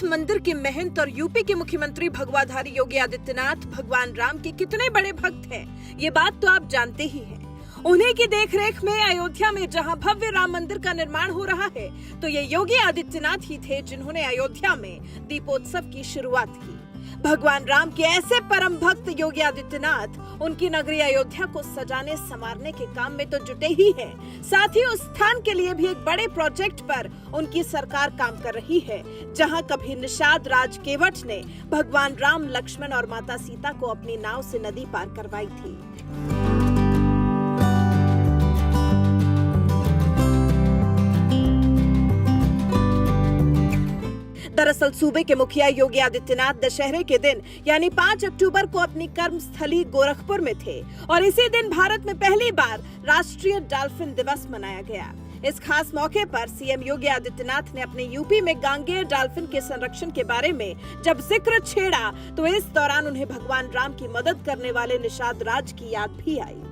रामनाथ मंदिर की महंत और यूपी के मुख्यमंत्री भगवाधारी योगी आदित्यनाथ भगवान राम के कितने बड़े भक्त हैं, ये बात तो आप जानते ही हैं। उन्हीं की देखरेख में अयोध्या में जहां भव्य राम मंदिर का निर्माण हो रहा है, तो ये योगी आदित्यनाथ ही थे जिन्होंने अयोध्या में दीपोत्सव की शुरुआत की। भगवान राम के ऐसे परम भक्त योगी आदित्यनाथ उनकी नगरी अयोध्या को सजाने संवारने के काम में तो जुटे ही हैं, साथ ही उस स्थान के लिए भी एक बड़े प्रोजेक्ट पर उनकी सरकार काम कर रही है, जहां कभी निषाद राज केवट ने भगवान राम, लक्ष्मण और माता सीता को अपनी नाव से नदी पार करवाई थी। दरअसल सूबे के मुखिया योगी आदित्यनाथ दशहरे के दिन यानी 5 अक्टूबर को अपनी कर्मस्थली गोरखपुर में थे और इसी दिन भारत में पहली बार राष्ट्रीय डॉल्फिन दिवस मनाया गया। इस खास मौके पर सीएम योगी आदित्यनाथ ने अपने यूपी में गांगेय डॉल्फिन के संरक्षण के बारे में जब जिक्र छेड़ा, तो इस दौरान उन्हें भगवान राम की मदद करने वाले निषाद राज की याद भी आई,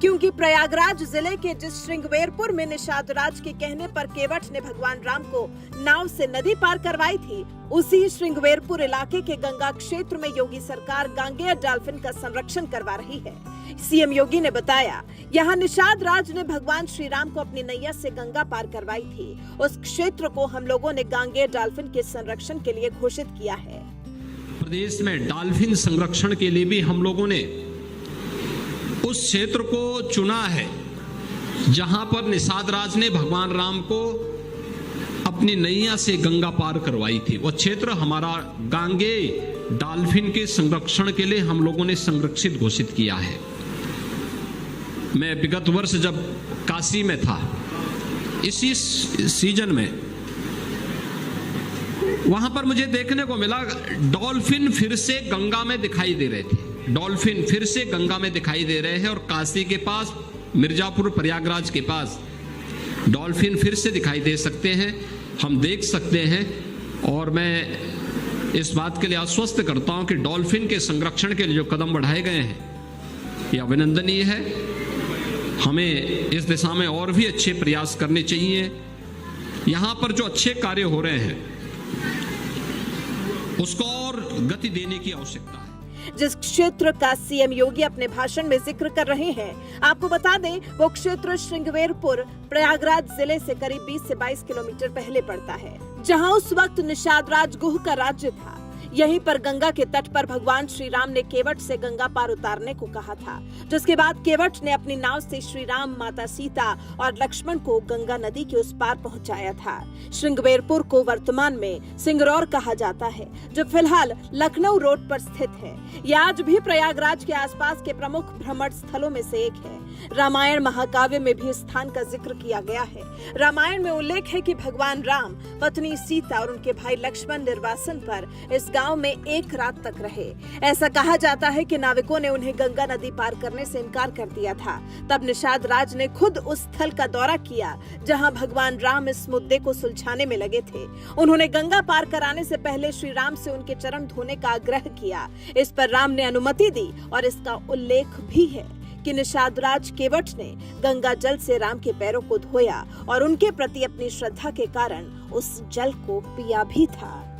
क्योंकि प्रयागराज जिले के जिस श्रृंगवेरपुर में निषाद राज के कहने पर केवट ने भगवान राम को नाव से नदी पार करवाई थी, उसी श्रृंगवेरपुर इलाके के गंगा क्षेत्र में योगी सरकार गांगेय डॉल्फिन का संरक्षण करवा रही है। सीएम योगी ने बताया, यहाँ निषाद राज ने भगवान श्री राम को अपनी नैया से गंगा पार करवाई थी। उस क्षेत्र को हम लोगों ने गांगेय डॉल्फिन के संरक्षण के लिए घोषित किया है। प्रदेश में डॉल्फिन संरक्षण के लिए भी हम लोगों ने उस क्षेत्र को चुना है जहां पर निषाद राज ने भगवान राम को अपनी नैया से गंगा पार करवाई थी। वो क्षेत्र हमारा गांगेय डॉल्फिन के संरक्षण के लिए हम लोगों ने संरक्षित घोषित किया है। मैं विगत वर्ष जब काशी में था, इसी सीजन में वहां पर मुझे देखने को मिला डॉल्फिन फिर से गंगा में दिखाई दे रहे थे। डॉल्फिन फिर से गंगा में दिखाई दे रहे हैं और काशी के पास, मिर्जापुर, प्रयागराज के पास डॉल्फिन फिर से दिखाई दे सकते हैं, हम देख सकते हैं। और मैं इस बात के लिए आश्वस्त करता हूं कि डॉल्फिन के संरक्षण के लिए जो कदम बढ़ाए गए हैं ये अभिनंदनीय है। हमें इस दिशा में और भी अच्छे प्रयास करने चाहिए। यहां पर जो अच्छे कार्य हो रहे हैं उसको और गति देने की आवश्यकता है। जिस क्षेत्र का सीएम योगी अपने भाषण में जिक्र कर रहे हैं, आपको बता दें, वो क्षेत्र श्रृंगवेरपुर प्रयागराज जिले से करीब 20 से 22 किलोमीटर पहले पड़ता है, जहां उस वक्त निषाद राज गुह का राज्य था। यहीं पर गंगा के तट पर भगवान श्री राम ने केवट से गंगा पार उतारने को कहा था, जिसके बाद केवट ने अपनी नाव से श्री राम, माता सीता और लक्ष्मण को गंगा नदी के उस पार पहुंचाया था। श्रृंगवेरपुर को वर्तमान में सिंगरौर कहा जाता है, जो फिलहाल लखनऊ रोड पर स्थित है। यह आज भी प्रयागराज के आसपास के प्रमुख भ्रमण स्थलों में से एक है। रामायण महाकाव्य में भी स्थान का जिक्र किया गया है। रामायण में उल्लेख है कि भगवान राम, पत्नी सीता और उनके भाई लक्ष्मण निर्वासन पर इस गांव में एक रात तक रहे। ऐसा कहा जाता है कि नाविकों ने उन्हें गंगा नदी पार करने से इनकार कर दिया था। तब निषाद राज ने खुद उस स्थल का दौरा किया जहां भगवान राम इस मुद्दे को सुलझाने में लगे थे। उन्होंने गंगा पार कराने से पहले श्री राम से उनके चरण धोने का आग्रह किया। इस पर राम ने अनुमति दी और इसका उल्लेख भी है कि निषाद राज केवट ने गंगा जल से राम के पैरों को धोया और उनके प्रति अपनी श्रद्धा के कारण उस जल को पिया भी था।